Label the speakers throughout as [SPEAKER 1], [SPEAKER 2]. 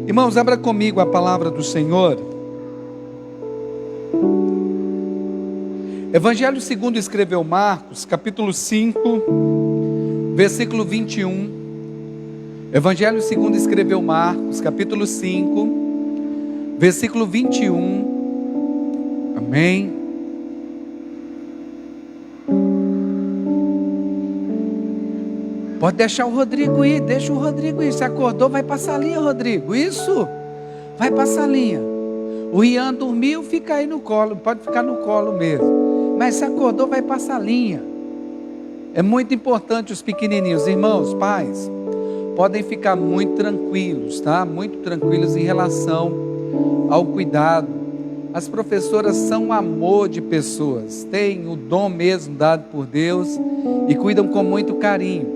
[SPEAKER 1] Irmãos, abra comigo a palavra do Senhor. Evangelho segundo escreveu Marcos, capítulo 5, versículo 21. Evangelho segundo escreveu Marcos, capítulo 5, versículo 21. Amém. Pode deixar o Rodrigo ir, deixa o Rodrigo ir. Se acordou, vai para a salinha, Rodrigo. Isso, vai para a salinha. O Ian dormiu, fica aí no colo, pode ficar no colo mesmo. Mas se acordou, vai para a salinha. É muito importante os pequenininhos, irmãos, pais, podem ficar muito tranquilos, tá? Muito tranquilos em relação ao cuidado. As professoras são um amor de pessoas, têm o dom mesmo dado por Deus e cuidam com muito carinho.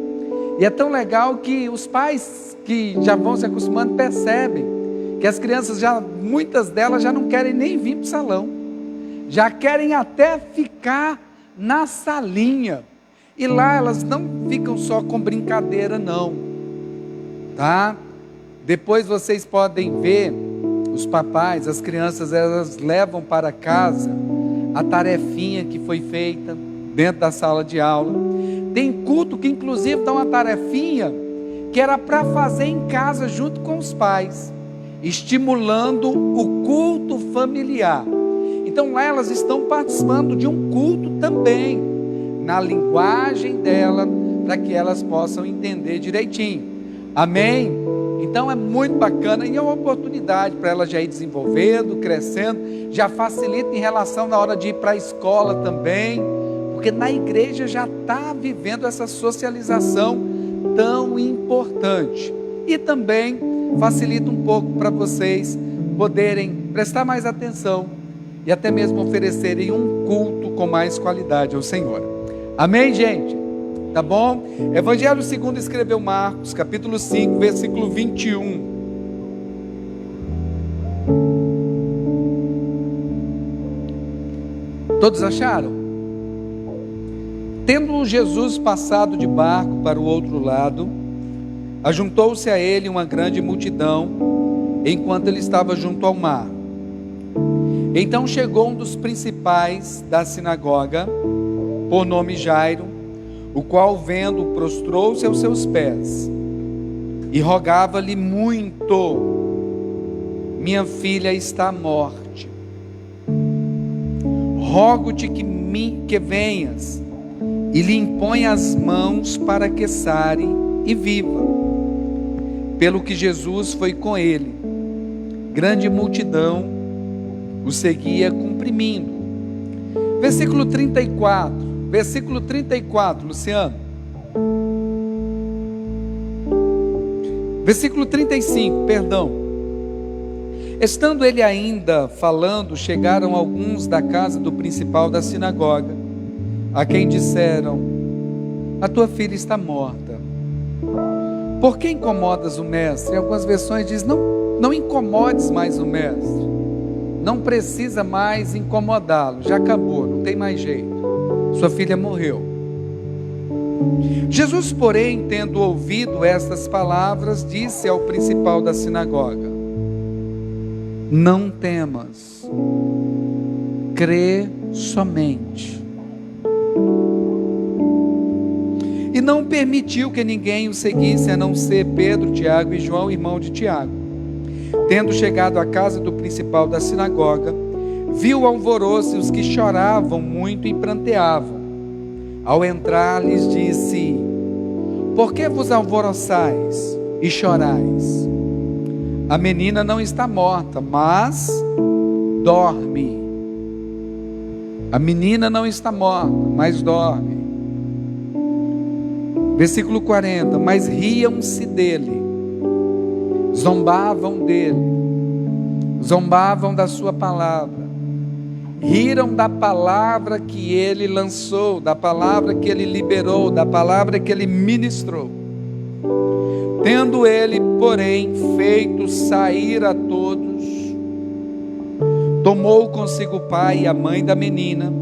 [SPEAKER 1] E é tão legal que os pais que já vão se acostumando percebem que as crianças, muitas delas já não querem nem vir para o salão, já querem até ficar na salinha. E lá elas não ficam só com brincadeira não, tá? Depois vocês podem ver, os papais, as crianças, elas levam para casa a tarefinha que foi feita dentro da sala de aula. Tem culto que inclusive dá uma tarefinha que era para fazer em casa junto com os pais, estimulando o culto familiar. Então lá elas estão participando de um culto também, na linguagem dela, para que elas possam entender direitinho. Amém? Então é muito bacana e é uma oportunidade para elas já ir desenvolvendo, crescendo, já facilita em relação na hora de ir para a escola também, porque na igreja já está vivendo essa socialização tão importante. E também facilita um pouco para vocês poderem prestar mais atenção e até mesmo oferecerem um culto com mais qualidade ao Senhor. Amém, gente? Tá bom? Evangelho segundo escreveu Marcos, capítulo 5, versículo 21. Todos acharam? Tendo Jesus passado de barco para o outro lado, ajuntou-se a ele uma grande multidão, enquanto ele estava junto ao mar. Então chegou um dos principais da sinagoga, por nome Jairo, o qual, vendo, prostrou-se aos seus pés e rogava-lhe muito: minha filha está à morte, rogo-te que venhas e lhe impõe as mãos para que sare e viva. Pelo que Jesus foi com ele, grande multidão o seguia comprimindo. Versículo 34, Luciano. Versículo 35, perdão. Estando ele ainda falando, chegaram alguns da casa do principal da sinagoga, a quem disseram: a tua filha está morta, por que incomodas o mestre? Em algumas versões diz: não incomodes mais o mestre, não precisa mais incomodá-lo, já acabou, não tem mais jeito, sua filha morreu. Jesus, porém, tendo ouvido estas palavras, disse ao principal da sinagoga: não temas, crê somente. E não permitiu que ninguém o seguisse, a não ser Pedro, Tiago e João, irmão de Tiago. Tendo chegado à casa do principal da sinagoga, viu o alvoroço e os que choravam muito e pranteavam. Ao entrar, lhes disse: por que vos alvoroçais e chorais? A menina não está morta, mas dorme. A menina não está morta, mas dorme. Versículo 40, mas riam-se dele, zombavam dele, zombavam da sua palavra, riram da palavra que ele lançou, da palavra que ele liberou, da palavra que ele ministrou. Tendo ele, porém, feito sair a todos, tomou consigo o pai e a mãe da menina,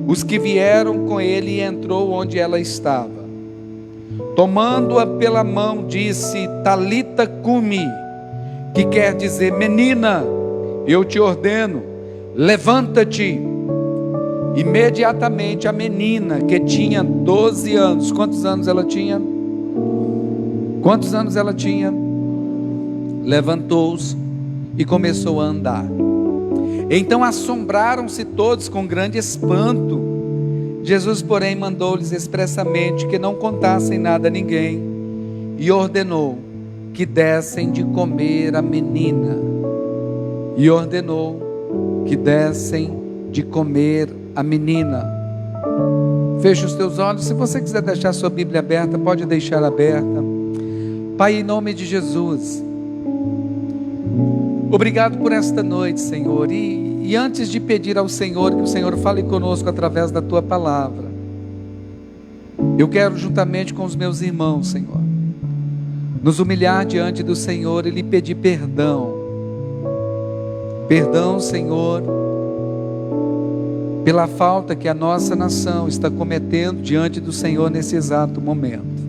[SPEAKER 1] os que vieram com ele, e entrou onde ela estava. Tomando-a pela mão, disse: Talita cumi, que quer dizer: menina, eu te ordeno, levanta-te. Imediatamente a menina, que tinha 12 anos, quantos anos ela tinha? Quantos anos ela tinha? Levantou-se e começou a andar. Então assombraram-se todos com grande espanto. Jesus, porém, mandou-lhes expressamente que não contassem nada a ninguém, e ordenou que dessem de comer a menina. E ordenou que dessem de comer a menina. Feche os teus olhos. Se você quiser deixar sua Bíblia aberta, pode deixar aberta. Pai, em nome de Jesus, obrigado por esta noite, Senhor. E antes de pedir ao Senhor que o Senhor fale conosco através da Tua palavra, eu quero, juntamente com os meus irmãos, Senhor, nos humilhar diante do Senhor e lhe pedir perdão. Perdão, Senhor, pela falta que a nossa nação está cometendo diante do Senhor nesse exato momento.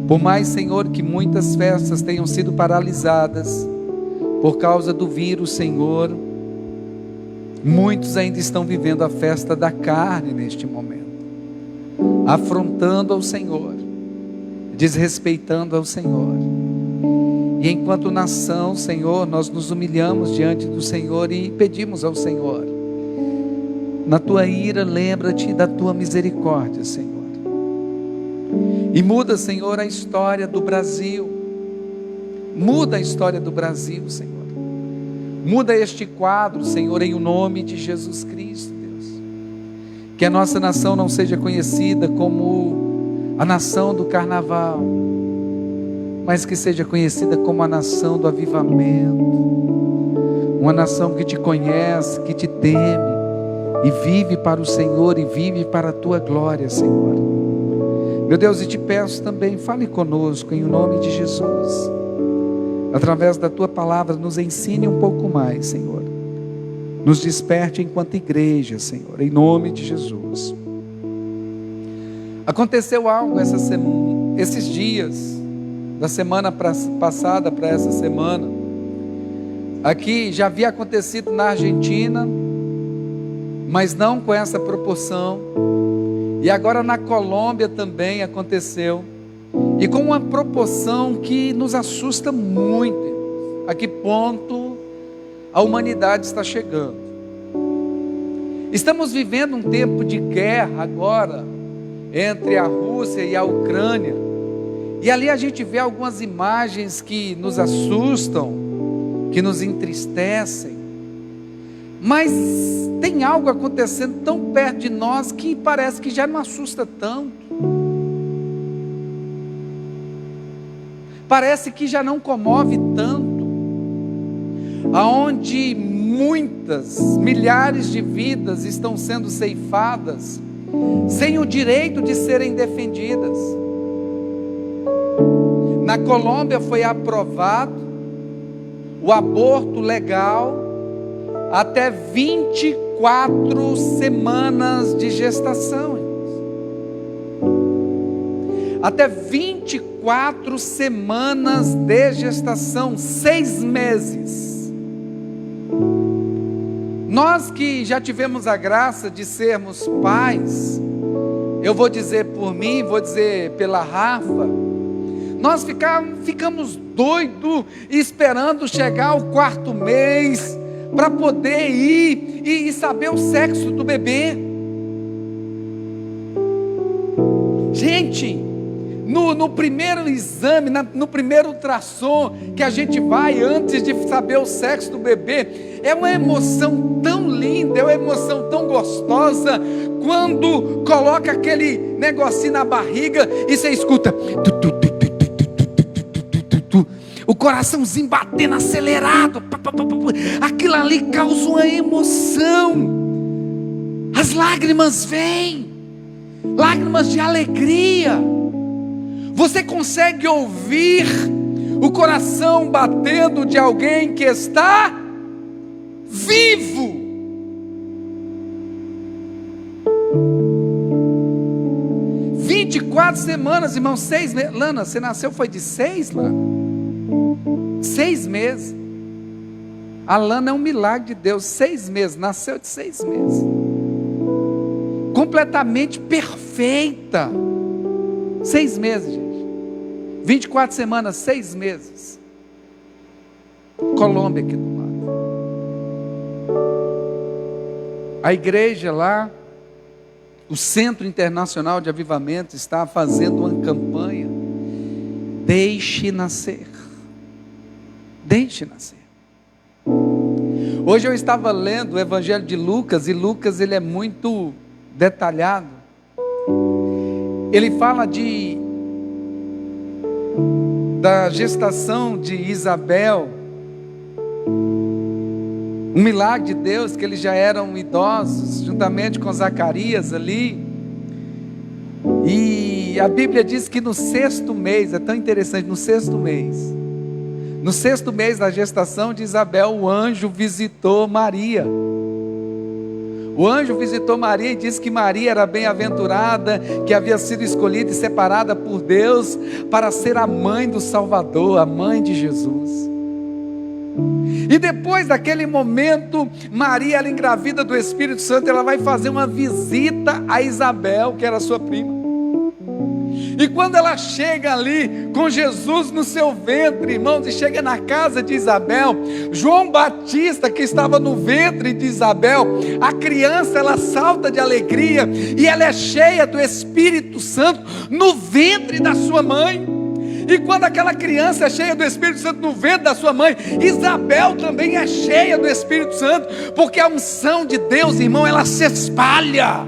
[SPEAKER 1] Por mais, Senhor, que muitas festas tenham sido paralisadas por causa do vírus, Senhor, muitos ainda estão vivendo a festa da carne neste momento, afrontando ao Senhor, desrespeitando ao Senhor. E enquanto nação, Senhor, nós nos humilhamos diante do Senhor e pedimos ao Senhor: na Tua ira, lembra-te da Tua misericórdia, Senhor. E muda, Senhor, a história do Brasil. Muda a história do Brasil, Senhor. Muda este quadro, Senhor, em o nome de Jesus Cristo, Deus. Que a nossa nação não seja conhecida como a nação do carnaval, mas que seja conhecida como a nação do avivamento. Uma nação que te conhece, que te teme e vive para o Senhor e vive para a Tua glória, Senhor. Meu Deus, e te peço também, fale conosco em nome de Jesus. Através da Tua palavra, nos ensine um pouco mais, Senhor. Nos desperte enquanto igreja, Senhor, em nome de Jesus. Aconteceu algo esses dias, da semana passada para essa semana. Aqui já havia acontecido na Argentina, mas não com essa proporção. E agora na Colômbia também aconteceu. E com uma proporção que nos assusta muito. A que ponto a humanidade está chegando? Estamos vivendo um tempo de guerra agora entre a Rússia e a Ucrânia. E ali a gente vê algumas imagens que nos assustam, que nos entristecem. Mas tem algo acontecendo tão perto de nós que parece que já não assusta tanto. Parece que já não comove tanto. Aonde milhares de vidas estão sendo ceifadas, sem o direito de serem defendidas. Na Colômbia foi aprovado o aborto legal até 24 semanas de gestação. Até 24 semanas de gestação, 6 meses. Nós que já tivemos a graça de sermos pais, eu vou dizer por mim, vou dizer pela Rafa, nós ficamos doidos esperando chegar o 4º mês para poder ir e saber o sexo do bebê. Gente, no primeiro exame, no primeiro ultrassom que a gente vai antes de saber o sexo do bebê, é uma emoção tão linda, é uma emoção tão gostosa, quando coloca aquele negocinho na barriga e você escuta o coraçãozinho batendo acelerado, aquilo ali causa uma emoção, as lágrimas vêm, lágrimas de alegria. Você consegue ouvir o coração batendo de alguém que está vivo. – 24 semanas, irmão, 6 meses. Lana, você nasceu foi de 6, Lana? 6 meses. A Lana é um milagre de Deus. 6 meses, nasceu de 6 meses. Completamente perfeita. 6 meses, gente. 24 semanas, 6 meses. Colômbia aqui do lado. A igreja lá, o Centro Internacional de Avivamento, está fazendo uma campanha. Deixe nascer. Deixe nascer. Hoje eu estava lendo o Evangelho de Lucas, e Lucas ele é muito detalhado. Ele fala da gestação de Isabel, um milagre de Deus, que eles já eram idosos, juntamente com Zacarias ali. E a Bíblia diz que no 6º mês, é tão interessante, no 6º mês da gestação de Isabel, o anjo visitou Maria. O anjo visitou Maria e disse que Maria era bem-aventurada, que havia sido escolhida e separada por Deus para ser a mãe do Salvador, a mãe de Jesus. E depois daquele momento, Maria, ela engravida do Espírito Santo, ela vai fazer uma visita a Isabel, que era sua prima. E quando ela chega ali com Jesus no seu ventre, irmãos, e chega na casa de Isabel, João Batista, que estava no ventre de Isabel, a criança, ela salta de alegria, e ela é cheia do Espírito Santo no ventre da sua mãe. E quando aquela criança é cheia do Espírito Santo no ventre da sua mãe, Isabel também é cheia do Espírito Santo, porque a unção de Deus, irmão, ela se espalha.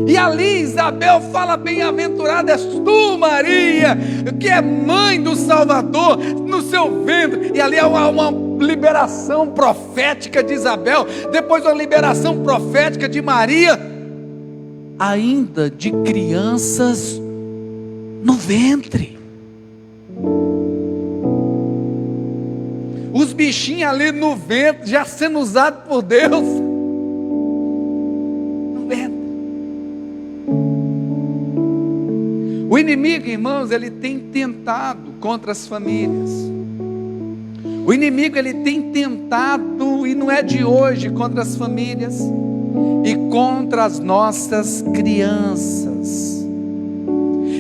[SPEAKER 1] E ali Isabel fala: bem-aventurada és tu, Maria, que é mãe do Salvador, no seu ventre. E ali há uma liberação profética de Isabel, depois uma liberação profética de Maria, ainda de crianças no ventre. Os bichinhos ali no ventre, já sendo usados por Deus. No ventre. O inimigo, irmãos, ele tem tentado contra as famílias. O inimigo, ele tem tentado, e não é de hoje, contra as famílias e contra as nossas crianças.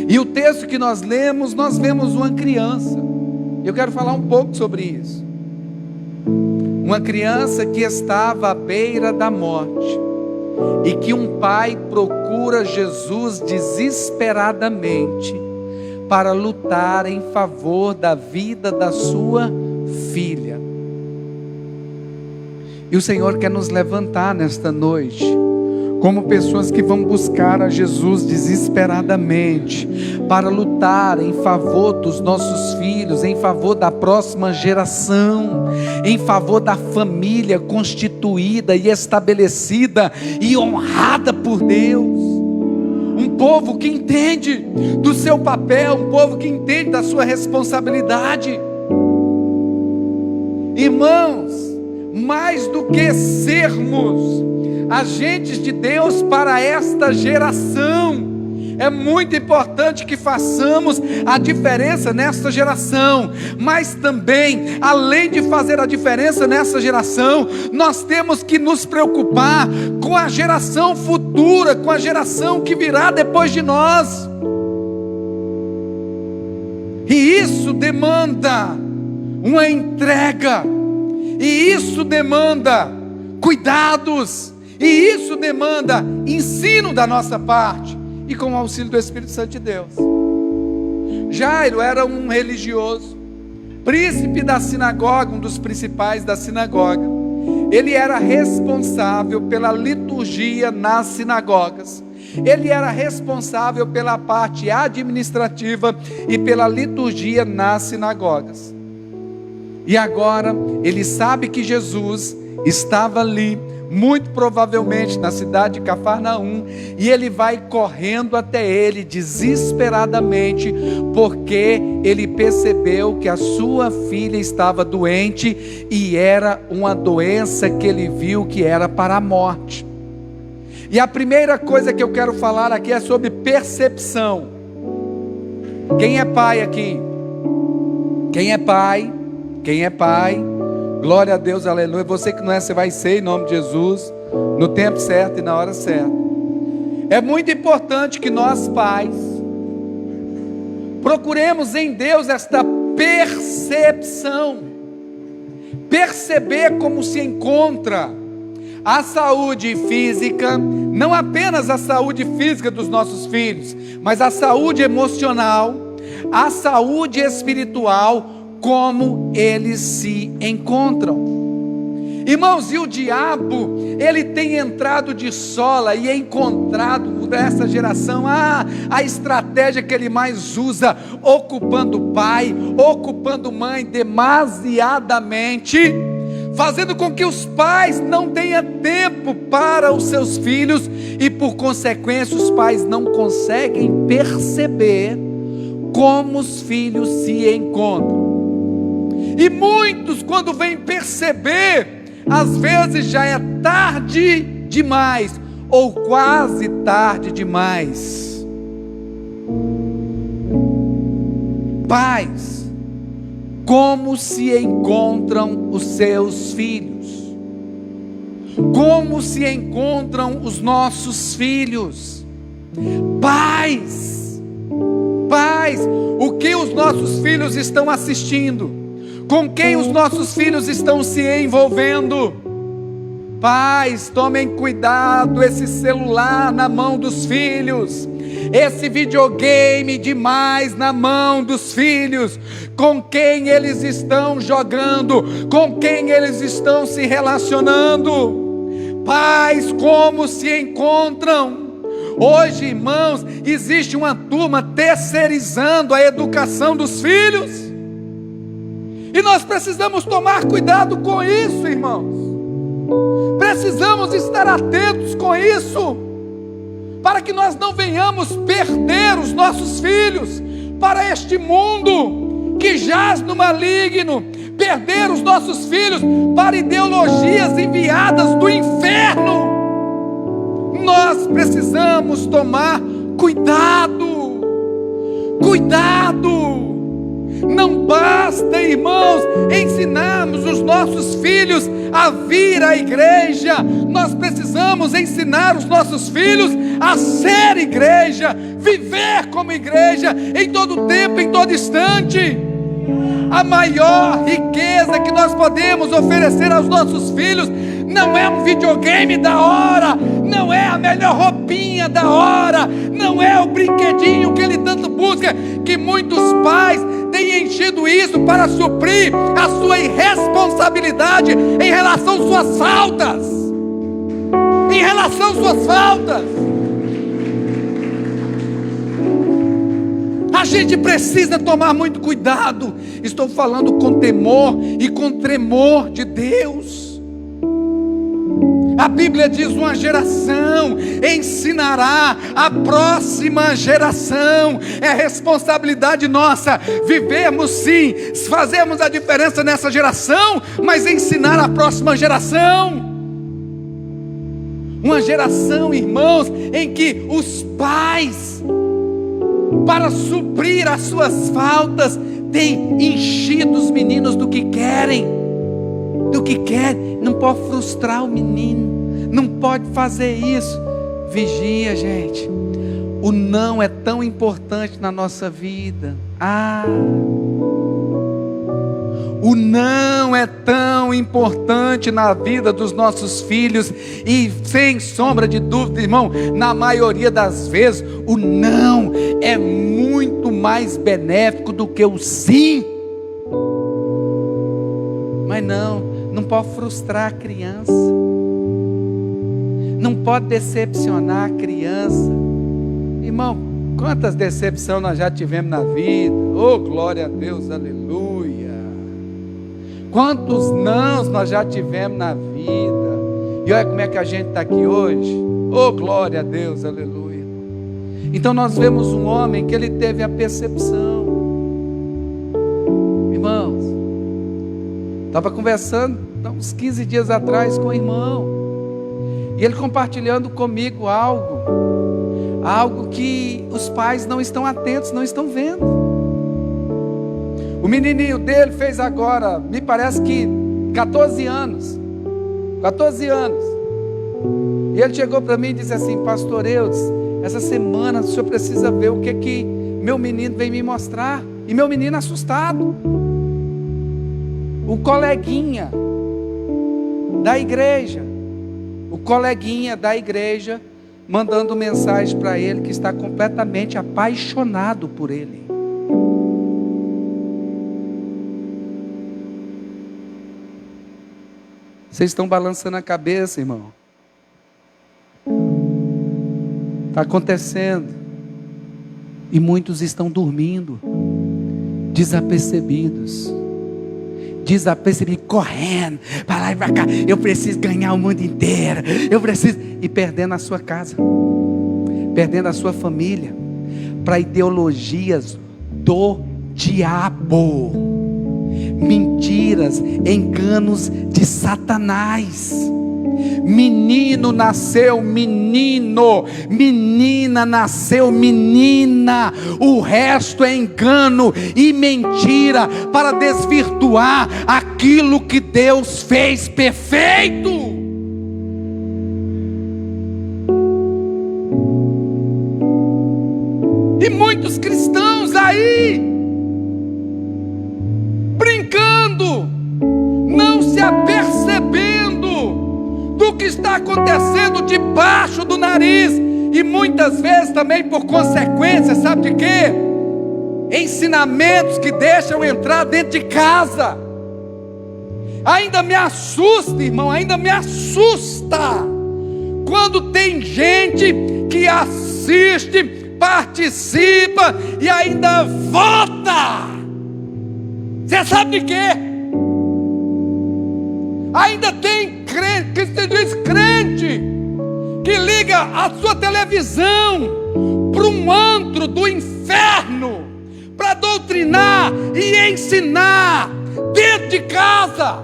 [SPEAKER 1] E o texto que nós lemos, nós vemos uma criança. Eu quero falar um pouco sobre isso. Uma criança que estava à beira da morte, e que um pai procura Jesus desesperadamente para lutar em favor da vida da sua filha. E o Senhor quer nos levantar nesta noite como pessoas que vão buscar a Jesus desesperadamente para lutar em favor dos nossos filhos, em favor da próxima geração, em favor da família constituída e estabelecida e honrada por Deus. Um povo que entende do seu papel, um povo que entende da sua responsabilidade. Irmãos, mais do que sermos agentes de Deus para esta geração, é muito importante que façamos a diferença nesta geração, mas também, além de fazer a diferença nessa geração, nós temos que nos preocupar com a geração futura, com a geração que virá depois de nós. E isso demanda uma entrega, e isso demanda cuidados, e isso demanda ensino da nossa parte, e com o auxílio do Espírito Santo de Deus. Jairo era um religioso, príncipe da sinagoga, um dos principais da sinagoga. Ele era responsável pela liturgia nas sinagogas. Ele era responsável pela parte administrativa e pela liturgia nas sinagogas. E agora ele sabe que Jesus estava ali, muito provavelmente na cidade de Cafarnaum, e ele vai correndo até ele desesperadamente, porque ele percebeu que a sua filha estava doente, e era uma doença que ele viu que era para a morte. E a primeira coisa que eu quero falar aqui é sobre percepção. Quem é pai aqui? Quem é pai? Quem é pai? Glória a Deus, aleluia. Você que não é, você vai ser em nome de Jesus, no tempo certo e na hora certa. É muito importante que nós pais procuremos em Deus esta percepção, perceber como se encontra a saúde física, não apenas a saúde física dos nossos filhos, mas a saúde emocional, a saúde espiritual, como eles se encontram. Irmãos, e o diabo, ele tem entrado de sola e encontrado nessa geração a estratégia que ele mais usa, ocupando pai, ocupando mãe demasiadamente, fazendo com que os pais não tenham tempo para os seus filhos e, por consequência, os pais não conseguem perceber como os filhos se encontram. E muitos, quando vêm perceber, às vezes já é tarde demais, ou quase tarde demais. Pais, como se encontram os seus filhos? Como se encontram os nossos filhos? Pais, o que os nossos filhos estão assistindo? Com quem os nossos filhos estão se envolvendo? Pais, tomem cuidado, esse celular na mão dos filhos, esse videogame demais na mão dos filhos, com quem eles estão jogando, com quem eles estão se relacionando. Pais, como se encontram? Hoje, irmãos, existe uma turma terceirizando a educação dos filhos, e nós precisamos tomar cuidado com isso, irmãos. Precisamos estar atentos com isso, para que nós não venhamos perder os nossos filhos para este mundo que jaz no maligno, perder os nossos filhos para ideologias enviadas do inferno. Nós precisamos tomar cuidado. Não basta, irmãos, ensinarmos os nossos filhos a vir à igreja. Nós precisamos ensinar os nossos filhos a ser igreja, viver como igreja, em todo tempo, em todo instante. A maior riqueza que nós podemos oferecer aos nossos filhos não é um videogame da hora, não é a melhor roupinha da hora, não é o brinquedinho que ele tanto busca, que muitos pais têm enchido isso para suprir a sua irresponsabilidade em relação às suas faltas. A gente precisa tomar muito cuidado. Estou falando com temor e com tremor de Deus. A Bíblia diz: uma geração ensinará a próxima geração. É responsabilidade nossa vivermos sim, fazermos a diferença nessa geração, mas ensinar a próxima geração. Uma geração, irmãos, em que os pais, para suprir as suas faltas, têm enchido os meninos do que querem. Não pode frustrar o menino, não pode fazer isso. Vigia, gente. O não é tão importante na nossa vida. O não é tão importante na vida dos nossos filhos. E sem sombra de dúvida, irmão, na maioria das vezes o não é muito mais benéfico do que o sim. Mas não pode frustrar a criança, não pode decepcionar a criança. Irmão, quantas decepções nós já tivemos na vida? Oh, glória a Deus, aleluia. Quantos nãos nós já tivemos na vida, e olha como é que a gente está aqui hoje. Oh, glória a Deus, aleluia. Então nós vemos um homem que ele teve a percepção. Irmãos, estava conversando uns 15 dias atrás com o irmão, e ele compartilhando comigo algo que os pais não estão atentos, não estão vendo. O menininho dele fez agora, me parece que 14 anos. 14 anos. E ele chegou para mim e disse assim: pastor Eudes, essa semana o senhor precisa ver o que meu menino vem me mostrar. E meu menino assustado. O coleguinha da igreja, mandando mensagem para ele que está completamente apaixonado por ele. Vocês estão balançando a cabeça, irmão. Está acontecendo. E muitos estão dormindo, desapercebidos, correndo para lá e para cá. Eu preciso ganhar o mundo inteiro. E perdendo a sua casa, perdendo a sua família, para ideologias do diabo, mentiras, enganos de Satanás. Menino nasceu menino, menina nasceu menina. O resto é engano e mentira para desvirtuar aquilo que Deus fez perfeito. E muitos cristãos aí brincando, não se apercebendo do que está acontecendo debaixo do nariz, e muitas vezes também por consequência, sabe de quê? Ensinamentos que deixam entrar dentro de casa. Ainda me assusta, irmão, quando tem gente que assiste, participa e ainda vota. Você sabe de quê? Ainda tem crente, que se diz crente, que liga a sua televisão para um antro do inferno, para doutrinar e ensinar dentro de casa.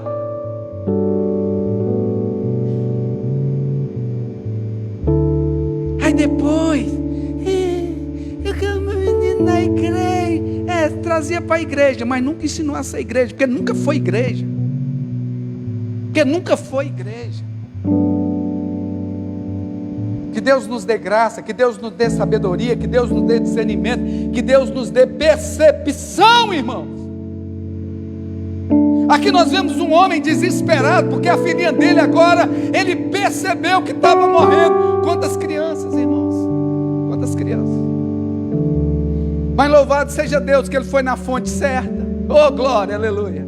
[SPEAKER 1] Aí depois, eu quero meu menino na igreja. Trazia para a igreja, mas nunca ensinou a ser igreja, porque nunca foi igreja. Que Deus nos dê graça, que Deus nos dê sabedoria, que Deus nos dê discernimento, que Deus nos dê percepção, irmãos. Aqui nós vemos um homem desesperado, porque a filhinha dele agora, ele percebeu que estava morrendo. Quantas crianças, irmãos? Quantas crianças? Mas louvado seja Deus que ele foi na fonte certa. Oh, glória, aleluia.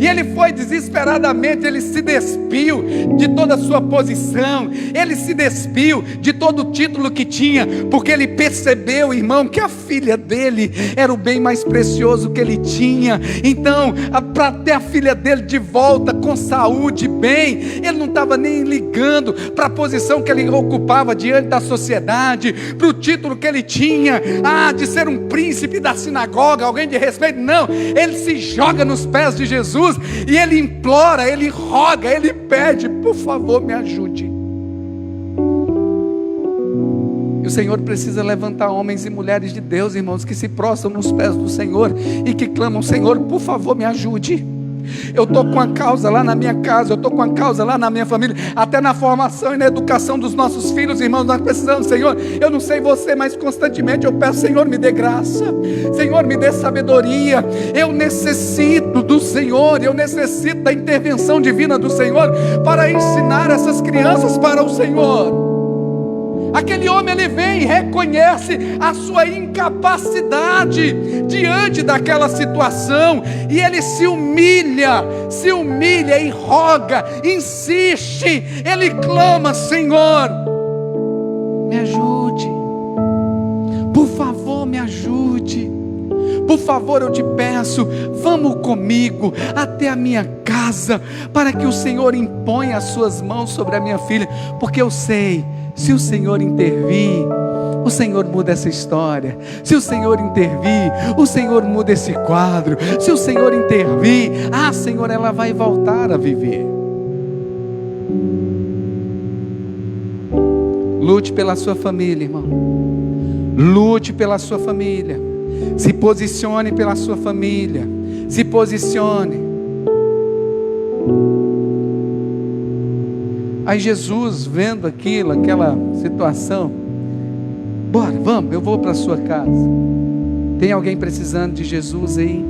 [SPEAKER 1] E ele foi desesperadamente, ele se despiu de toda a sua posição, ele se despiu de todo o título que tinha, porque ele percebeu, irmão, que a filha dele era o bem mais precioso que ele tinha. Então, para ter a filha dele de volta com saúde, bem, ele não estava nem ligando para a posição que ele ocupava diante da sociedade, para o título que ele tinha, de ser um príncipe da sinagoga, alguém de respeito. Não, ele se joga nos pés de Jesus, e ele implora, ele roga, ele pede: por favor, me ajude. E o Senhor precisa levantar homens e mulheres de Deus, irmãos, que se prostram nos pés do Senhor e que clamam: Senhor, por favor, me ajude. Eu estou com a causa lá na minha casa, eu estou com a causa lá na minha família, até na formação e na educação dos nossos filhos, irmãos, nós precisamos, Senhor, eu não sei você, mas constantemente eu peço: Senhor, me dê graça, Senhor, me dê sabedoria. Eu necessito do Senhor, eu necessito da intervenção divina do Senhor para ensinar essas crianças para o Senhor. Aquele homem, ele vem e reconhece a sua incapacidade diante daquela situação, e ele se humilha e roga, insiste, ele clama: Senhor, me ajude, por favor, me ajude, por favor, eu te peço, vamos comigo até a minha casa, para que o Senhor imponha as suas mãos sobre a minha filha, porque eu sei, se o Senhor intervir, o Senhor muda essa história. Se o Senhor intervir, o Senhor muda esse quadro. Se o Senhor intervir, Senhor, ela vai voltar a viver. Lute pela sua família, irmão. Lute pela sua família. Se posicione pela sua família. Se posicione. Aí Jesus, vendo aquilo, aquela situação, bora, vamos, eu vou para a sua casa. Tem alguém precisando de Jesus aí?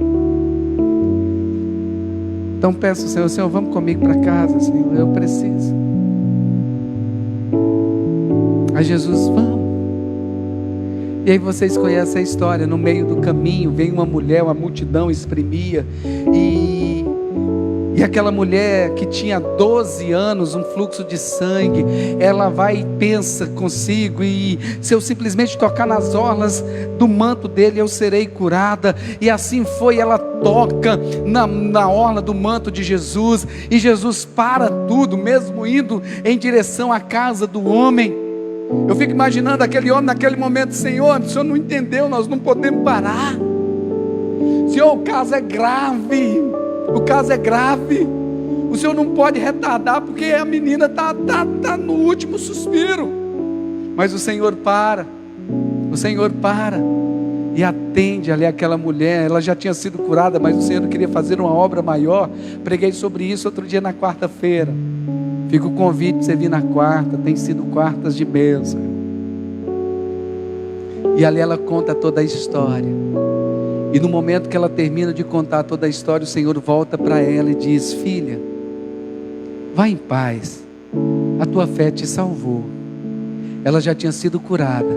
[SPEAKER 1] Então peço ao Senhor, Senhor, vamos comigo para casa, Senhor, eu preciso. Aí Jesus, vamos. E aí vocês conhecem a história, no meio do caminho, vem uma mulher, uma multidão exprimia, e aquela mulher que tinha 12 anos, um fluxo de sangue, ela vai e pensa consigo, e se eu simplesmente tocar nas orlas do manto dele, eu serei curada. E assim foi, ela toca na orla do manto de Jesus, e Jesus para tudo, mesmo indo em direção à casa do homem. Eu fico imaginando aquele homem naquele momento: Senhor, o Senhor não entendeu, nós não podemos parar. Senhor, o caso é grave. O caso é grave. O Senhor não pode retardar, porque a menina está no último suspiro. Mas o Senhor para. O Senhor para e atende ali aquela mulher. Ela já tinha sido curada, mas o Senhor queria fazer uma obra maior. Preguei sobre isso outro dia na quarta-feira. Fica o convite para você vir na quarta. Tem sido quartas de bênção. E ali ela conta toda a história. E no momento que ela termina de contar toda a história, o Senhor volta para ela e diz: filha, vá em paz, a tua fé te salvou. Ela já tinha sido curada,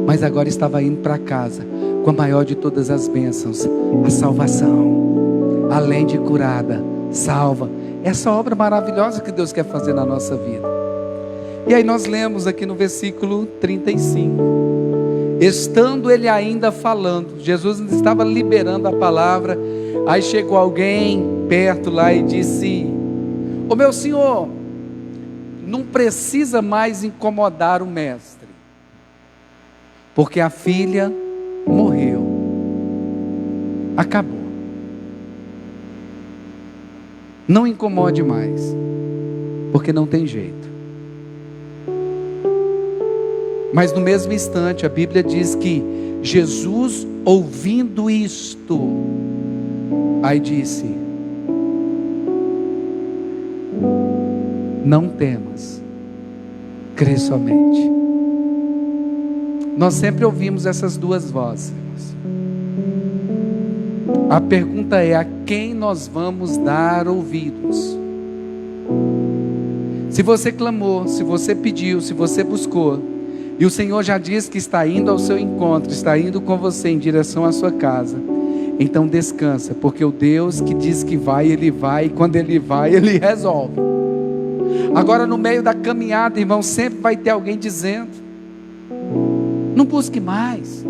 [SPEAKER 1] mas agora estava indo para casa com a maior de todas as bênçãos, a salvação. Além de curada, salva. Essa obra maravilhosa que Deus quer fazer na nossa vida. E aí nós lemos aqui no versículo 35. Estando ele ainda falando, Jesus estava liberando a palavra, aí chegou alguém perto lá e disse: ô meu senhor, não precisa mais incomodar o mestre, porque a filha morreu, acabou, não incomode mais, porque não tem jeito. Mas no mesmo instante a Bíblia diz que Jesus, ouvindo isto, aí disse: não temas, crê somente. Nós sempre ouvimos essas duas vozes. A pergunta é: a quem nós vamos dar ouvidos? Se você clamou, se você pediu, se você buscou, e o Senhor já diz que está indo ao seu encontro, está indo com você em direção à sua casa, então descansa, porque o Deus que diz que vai, Ele vai, e quando Ele vai, Ele resolve. Agora no meio da caminhada, irmão, sempre vai ter alguém dizendo: não busque mais,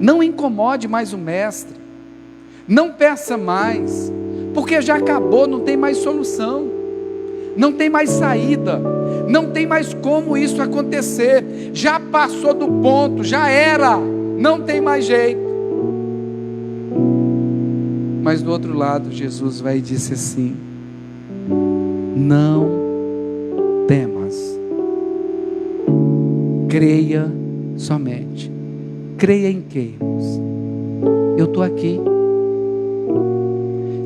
[SPEAKER 1] não incomode mais o mestre, não peça mais, porque já acabou, não tem mais solução, não tem mais saída, não tem mais como isso acontecer, já passou do ponto, já era, não tem mais jeito. Mas do outro lado, Jesus vai e disse assim: não temas, creia somente. Creia em quê, irmãos? Eu estou aqui.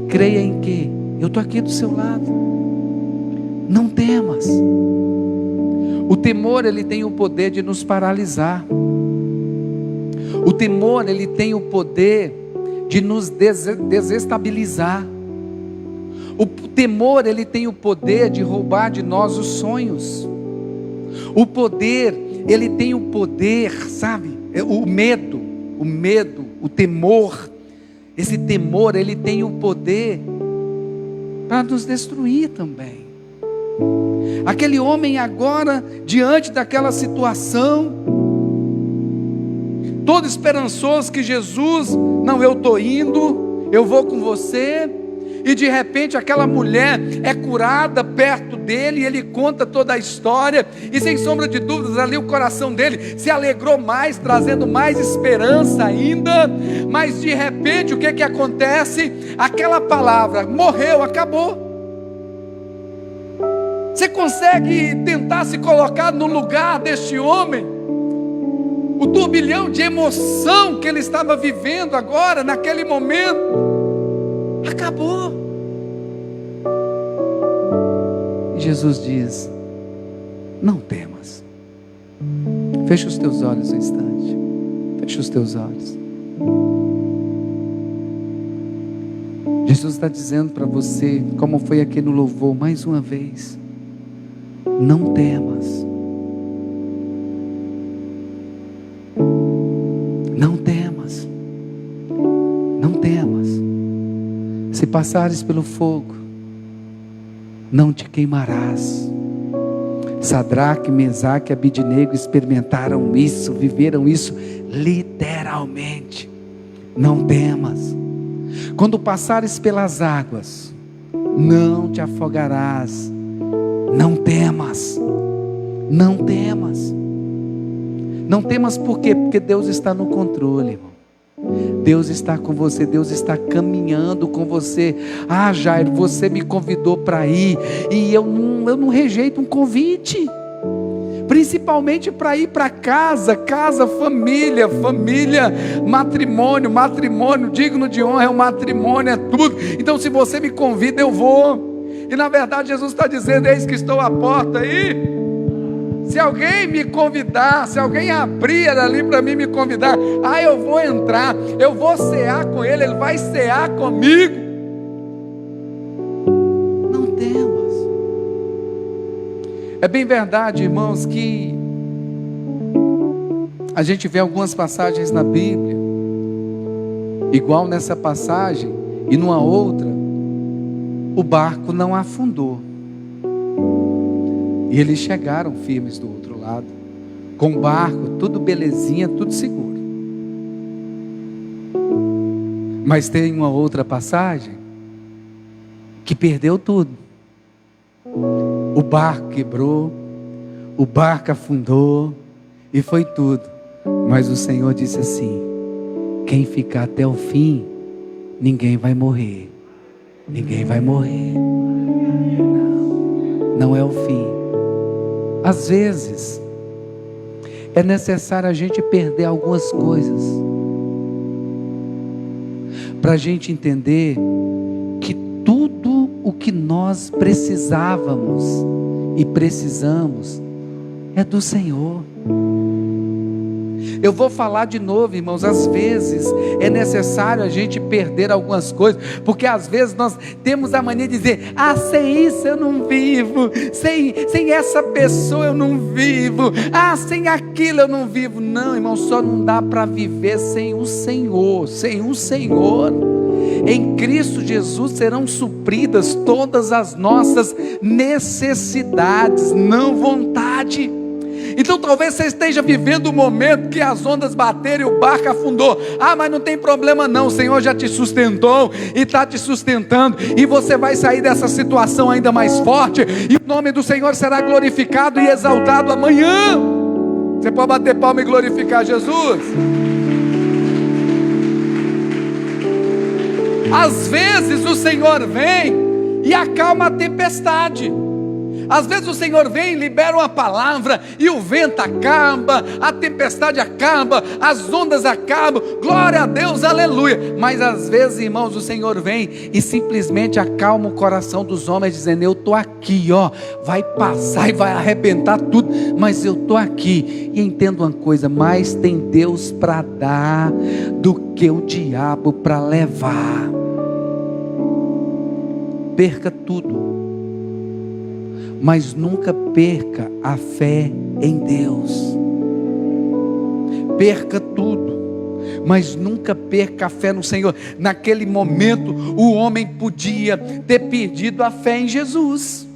[SPEAKER 1] Creia em quê? Eu estou aqui do seu lado. Não temas. O temor, ele tem o poder de nos paralisar. O temor, ele tem o poder de nos desestabilizar. O temor, ele tem o poder de roubar de nós os sonhos. O poder, ele tem o poder, sabe? O medo, o temor. Esse temor, ele tem o poder para nos destruir também. Aquele homem agora, diante daquela situação, todo esperançoso que Jesus, não, eu estou indo, eu vou com você, e de repente aquela mulher é curada perto dele, e ele conta toda a história, e sem sombra de dúvidas ali o coração dele se alegrou mais, trazendo mais esperança ainda. Mas de repente o que acontece? Aquela palavra, morreu, acabou. Você consegue tentar se colocar no lugar deste homem? O turbilhão de emoção que ele estava vivendo agora, naquele momento. Acabou. E Jesus diz: não temas. Fecha os teus olhos um instante. Fecha os teus olhos. Jesus está dizendo para você, como foi aqui no louvor, mais uma vez: não temas. Não temas. Não temas. Se passares pelo fogo, não te queimarás. Sadraque, Mesaque e Abidnego experimentaram isso, viveram isso literalmente. Não temas. Quando passares pelas águas, não te afogarás. Não temas. Não temas. Não temas por quê? Porque Deus está no controle, irmão. Deus está com você, Deus está caminhando com você. Ah, Jairo, você me convidou para ir, e eu não rejeito um convite, principalmente para ir para casa, família, matrimônio digno de honra, é o matrimônio, é tudo. Então se você me convida, eu vou. E na verdade Jesus está dizendo: eis que estou à porta aí. Se alguém me convidar, se alguém abrir ali para mim me convidar, eu vou entrar, eu vou cear com ele, ele vai cear comigo. Não temas. É bem verdade, irmãos, que a gente vê algumas passagens na Bíblia, igual nessa passagem e numa outra, o barco não afundou. E eles chegaram firmes do outro lado, com o barco, tudo belezinha, tudo seguro. Mas tem uma outra passagem que perdeu tudo. O barco quebrou, o barco afundou e foi tudo. Mas o Senhor disse assim: quem ficar até o fim, ninguém vai morrer. Ninguém vai morrer. Não é o fim. Às vezes é necessário a gente perder algumas coisas para a gente entender que tudo o que nós precisávamos e precisamos é do Senhor. Eu vou falar de novo, irmãos, às vezes é necessário a gente perder algumas coisas, porque às vezes nós temos a mania de dizer: sem isso eu não vivo, sem essa pessoa eu não vivo, sem aquilo eu não vivo. Não, irmão, só não dá para viver sem o Senhor, Em Cristo Jesus serão supridas todas as nossas necessidades, não vontade. Então talvez você esteja vivendo um momento que as ondas bateram e o barco afundou. Mas não tem problema não, o Senhor já te sustentou e está te sustentando, e você vai sair dessa situação ainda mais forte, e o nome do Senhor será glorificado e exaltado amanhã. Você pode bater palma e glorificar Jesus? Às vezes o Senhor vem e acalma a tempestade. Às vezes o Senhor vem e libera uma palavra, e o vento acaba, a tempestade acaba, as ondas acabam, glória a Deus, aleluia. Mas às vezes, irmãos, o Senhor vem e simplesmente acalma o coração dos homens, dizendo: eu estou aqui, vai passar e vai arrebentar tudo, mas eu estou aqui. E entenda uma coisa: mais tem Deus para dar do que o diabo para levar. Perca tudo, mas nunca perca a fé em Deus. Perca tudo, mas nunca perca a fé no Senhor. Naquele momento o homem podia ter perdido a fé em Jesus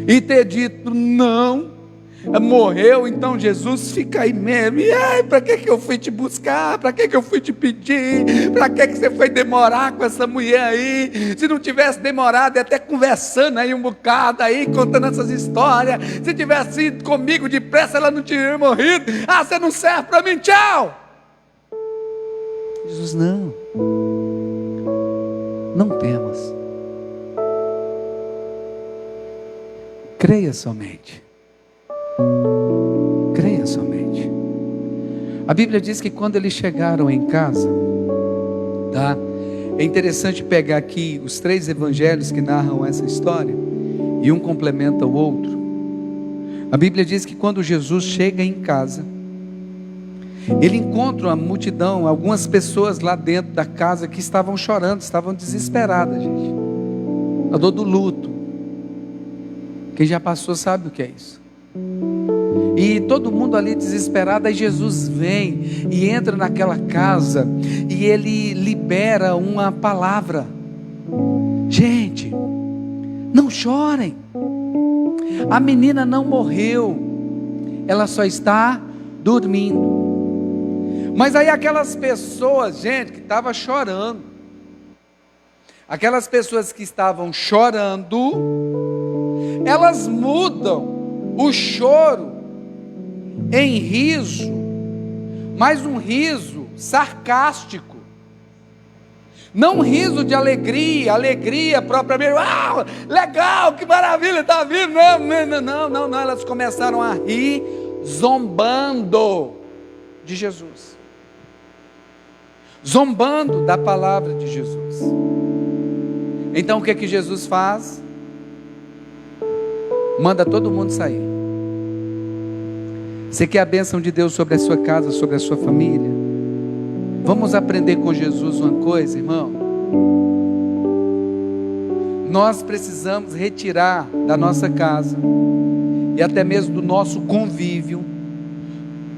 [SPEAKER 1] e ter dito: não, morreu, então Jesus fica aí mesmo. E para que eu fui te buscar? Para que eu fui te pedir? Para que você foi demorar com essa mulher aí? Se não tivesse demorado, até conversando aí um bocado aí, contando essas histórias. Se tivesse ido comigo depressa, ela não tinha morrido. Você não serve para mim, tchau. Jesus: não temas, creia somente. Creia somente. A Bíblia diz que quando eles chegaram em casa, É interessante pegar aqui os 3 evangelhos que narram essa história, e um complementa o outro. A Bíblia diz que quando Jesus chega em casa, ele encontra uma multidão, algumas pessoas lá dentro da casa que estavam chorando, estavam desesperadas, gente. A dor do luto. Quem já passou sabe o que é isso. E todo mundo ali desesperado. Aí Jesus vem e entra naquela casa e ele libera uma palavra: gente, não chorem, a menina não morreu, ela só está dormindo. Mas aí aquelas pessoas, gente, que estavam chorando, aquelas pessoas que estavam chorando, elas mudam o choro em riso, mas um riso sarcástico, não um riso de alegria, alegria propriamente, legal, que maravilha, está vindo, não, elas começaram a rir, zombando de Jesus, zombando da palavra de Jesus. Então o que é que Jesus faz? Manda todo mundo sair. Você quer a bênção de Deus sobre a sua casa, sobre a sua família? Vamos aprender com Jesus uma coisa, irmão. Nós precisamos retirar da nossa casa e até mesmo do nosso convívio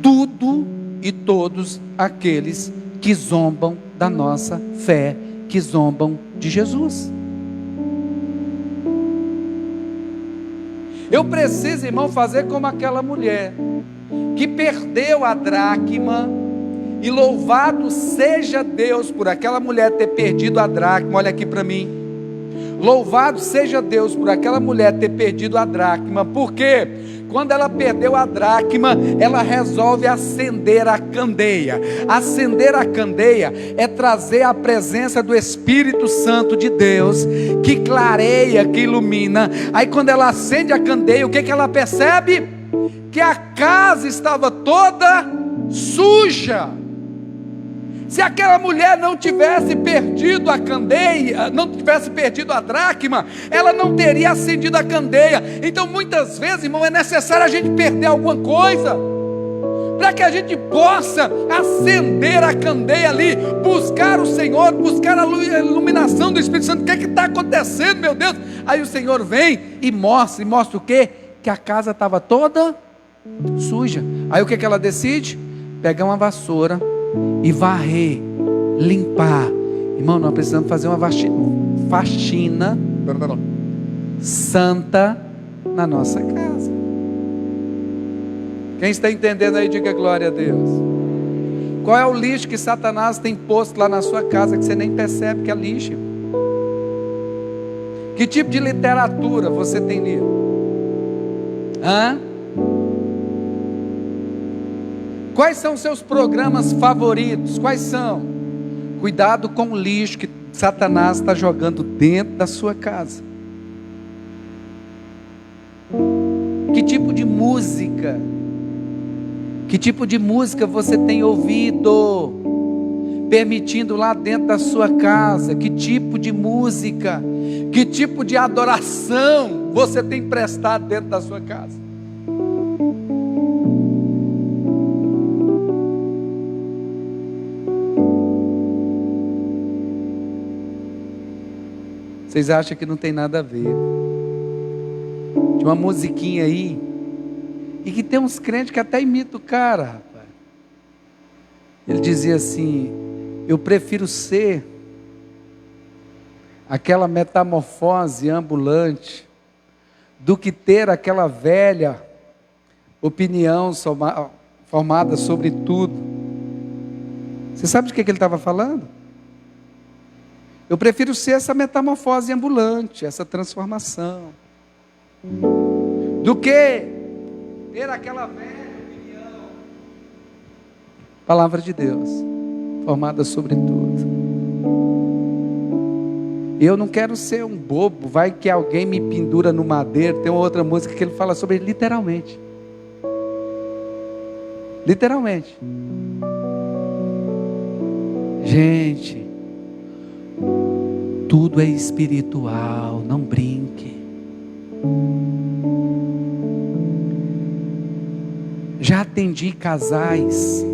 [SPEAKER 1] tudo e todos aqueles que zombam da nossa fé, que zombam de Jesus. Eu preciso, irmão, fazer como aquela mulher que perdeu a dracma, e louvado seja Deus por aquela mulher ter perdido a dracma. Olha aqui para mim, louvado seja Deus por aquela mulher ter perdido a dracma, porque quando ela perdeu a dracma, ela resolve acender a candeia. Acender a candeia é trazer a presença do Espírito Santo de Deus, que clareia, que ilumina. Aí quando ela acende a candeia, o que que ela percebe? Que a casa estava toda suja. Se aquela mulher não tivesse perdido a candeia, não tivesse perdido a dracma, ela não teria acendido a candeia. Então muitas vezes, irmão, é necessário a gente perder alguma coisa, para que a gente possa acender a candeia ali, buscar o Senhor, buscar a iluminação do Espírito Santo. O que está acontecendo, meu Deus? Aí o Senhor vem e mostra o quê? Que a casa estava toda suja. Aí o que ela decide? Pegar uma vassoura e varrer, limpar. Irmão, nós precisamos fazer uma faxina santa na nossa casa. Quem está entendendo aí, diga glória a Deus. Qual é o lixo que Satanás tem posto lá na sua casa que você nem percebe que é lixo? Que tipo de literatura você tem lido? Quais são os seus programas favoritos? Quais são? Cuidado com o lixo que Satanás está jogando dentro da sua casa. Que tipo de música? Que tipo de música você tem ouvido? Permitindo lá dentro da sua casa? Que tipo de música? Que tipo de adoração você tem prestado dentro da sua casa? Vocês acham que não tem nada a ver? Tinha uma musiquinha aí, e que tem uns crentes que até imitam o cara, rapaz. Ele dizia assim: eu prefiro ser aquela metamorfose ambulante do que ter aquela velha opinião formada sobre tudo. Você sabe de que ele estava falando? Eu prefiro ser essa metamorfose ambulante, essa transformação, do que ter aquela velha opinião. Palavra de Deus, formada sobre tudo. Eu não quero ser um bobo, vai que alguém me pendura no madeiro. Tem uma outra música que ele fala sobre literalmente. Literalmente. Gente, Tudo é espiritual, não brinque. Já atendi casais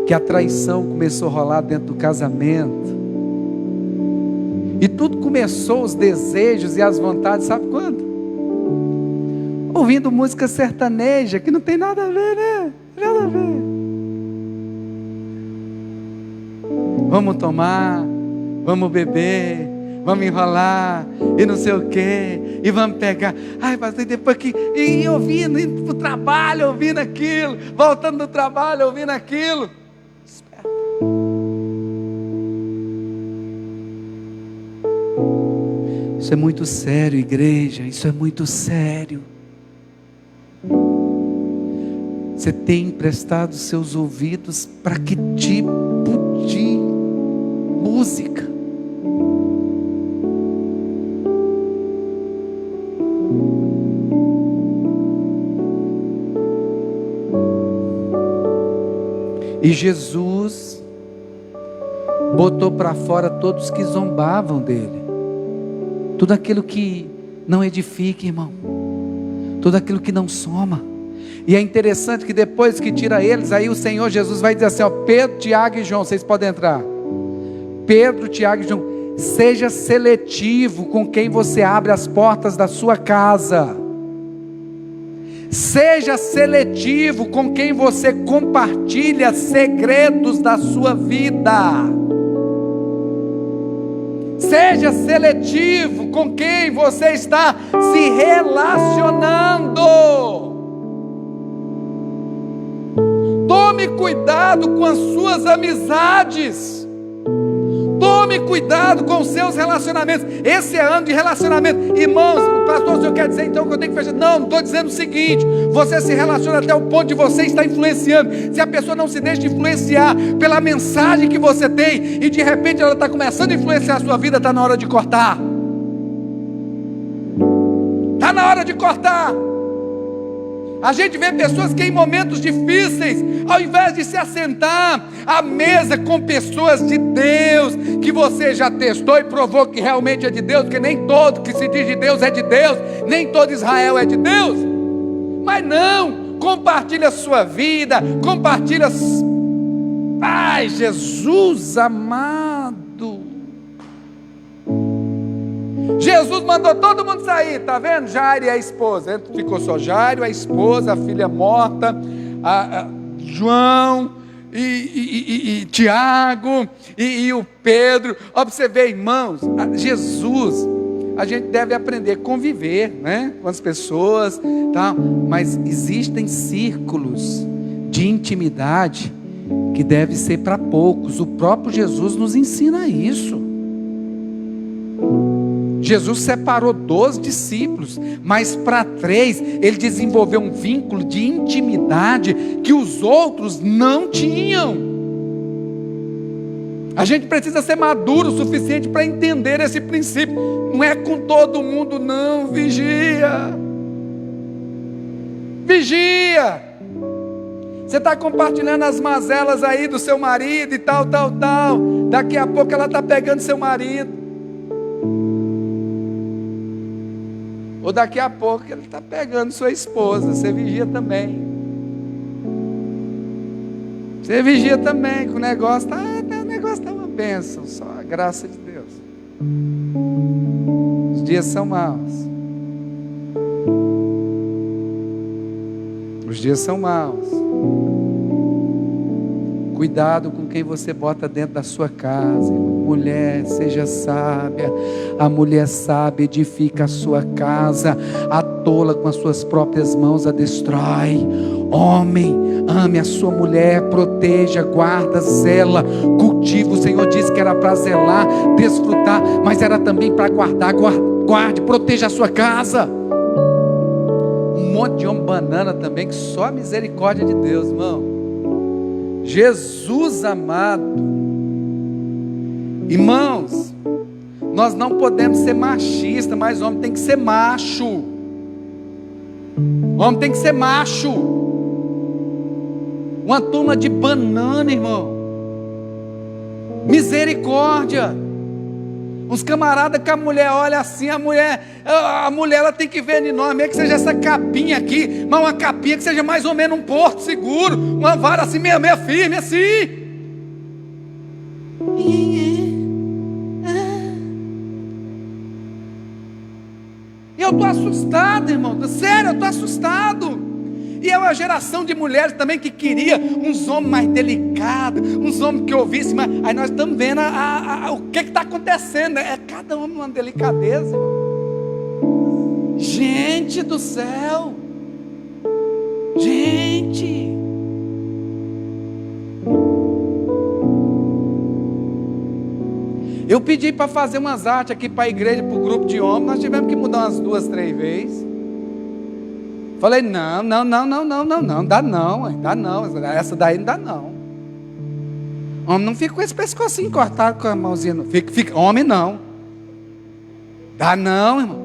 [SPEAKER 1] que a traição começou a rolar dentro do casamento, e tudo começou, os desejos e as vontades, sabe quando? Ouvindo música sertaneja, que não tem nada a ver, né? Nada a ver. Vamos tomar, vamos beber, vamos enrolar, e não sei o quê, e vamos pegar. Ai, pastor, depois que. E ouvindo, indo para o trabalho, ouvindo aquilo, voltando do trabalho, ouvindo aquilo. Espera. Isso é muito sério, igreja, isso é muito sério. Você tem emprestado seus ouvidos para que tipo de música? E Jesus botou para fora todos que zombavam dele. Tudo aquilo que não edifica, irmão. Tudo aquilo que não soma. E é interessante que depois que tira eles, aí o Senhor Jesus vai dizer assim, ó, Pedro, Tiago e João, vocês podem entrar. Pedro, Tiago e João, seja seletivo com quem você abre as portas da sua casa. Seja seletivo com quem você compartilha segredos da sua vida. Seja seletivo com quem você está se relacionando. Tome cuidado com as suas amizades. Tome cuidado com os seus relacionamentos. Esse é ano de relacionamento. Irmãos, pastor, o senhor quer dizer então que eu tenho que fechar? Não estou dizendo o seguinte. Você se relaciona até o ponto de você estar influenciando. Se a pessoa não se deixa influenciar pela mensagem que você tem, e de repente ela está começando a influenciar a sua vida, está na hora de cortar. Está na hora de cortar. A gente vê pessoas que em momentos difíceis, ao invés de se assentar à mesa com pessoas de Deus, que você já testou e provou que realmente é de Deus, porque nem todo que se diz de Deus é de Deus, nem todo Israel é de Deus, mas não, compartilha a sua vida, compartilha, ai Jesus amado, Jesus mandou todo mundo sair, está vendo? Jairo e a esposa, ficou só Jairo, a esposa, a filha morta, João e Tiago e o Pedro. Observe, irmãos, Jesus, a gente deve aprender a conviver, né, com as pessoas, tá? Mas existem círculos de intimidade que deve ser para poucos. O próprio Jesus nos ensina isso. Jesus separou 12 discípulos, mas para 3 ele desenvolveu um vínculo de intimidade que os outros não tinham. A gente precisa ser maduro o suficiente para entender esse princípio. Não é com todo mundo não, vigia. Vigia. Você está compartilhando as mazelas aí do seu marido e tal. Daqui a pouco ela está pegando seu marido. Ou daqui a pouco ele está pegando sua esposa. Você vigia também. Você vigia também, que o negócio está uma bênção, só a graça de Deus. Os dias são maus. Os dias são maus. Cuidado com quem você bota dentro da sua casa. Mulher, seja sábia. A mulher sábia edifica a sua casa. A tola com as suas próprias mãos a destrói. Homem, ame a sua mulher, proteja, guarda, zela, cultiva. O Senhor disse que era para zelar, desfrutar, mas era também para guardar. Guarde, proteja a sua casa. Um monte de homem banana também, que só a misericórdia de Deus, irmão. Jesus amado, irmãos, nós não podemos ser machistas, mas homem tem que ser macho. Homem tem que ser macho. Uma turma de banana, irmão. Misericórdia. Uns camaradas que a mulher olha assim, a mulher ela tem que ver em nós, mesmo que seja essa capinha aqui, mas uma capinha que seja mais ou menos um porto seguro, uma vara assim, meio firme assim. E eu estou assustado, irmão, sério, eu estou assustado. E é uma geração de mulheres também que queria uns homens mais delicados, uns homens que ouvissem, mas aí nós estamos vendo o que está acontecendo. É cada homem uma delicadeza. Gente do céu, gente. Eu pedi para fazer umas artes aqui para a igreja, para o grupo de homens, nós tivemos que mudar umas 2, 3 vezes. Falei, não, dá não, essa daí não dá não. Homem não fica com esse pescocinho cortado com a mãozinha, não. Fica, homem não. Dá não, irmão.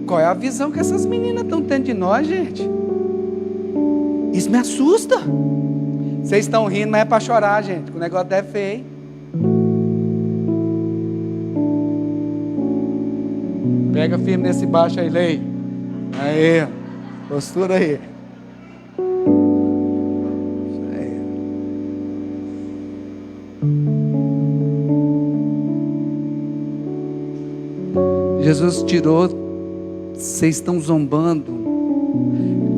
[SPEAKER 1] Qual é a visão que essas meninas estão tendo de nós, gente? Isso me assusta. Vocês estão rindo, mas é para chorar, gente, que o negócio é feio. Pega firme nesse baixo aí, Lei. Aí, postura aí. Jesus tirou, vocês estão zombando.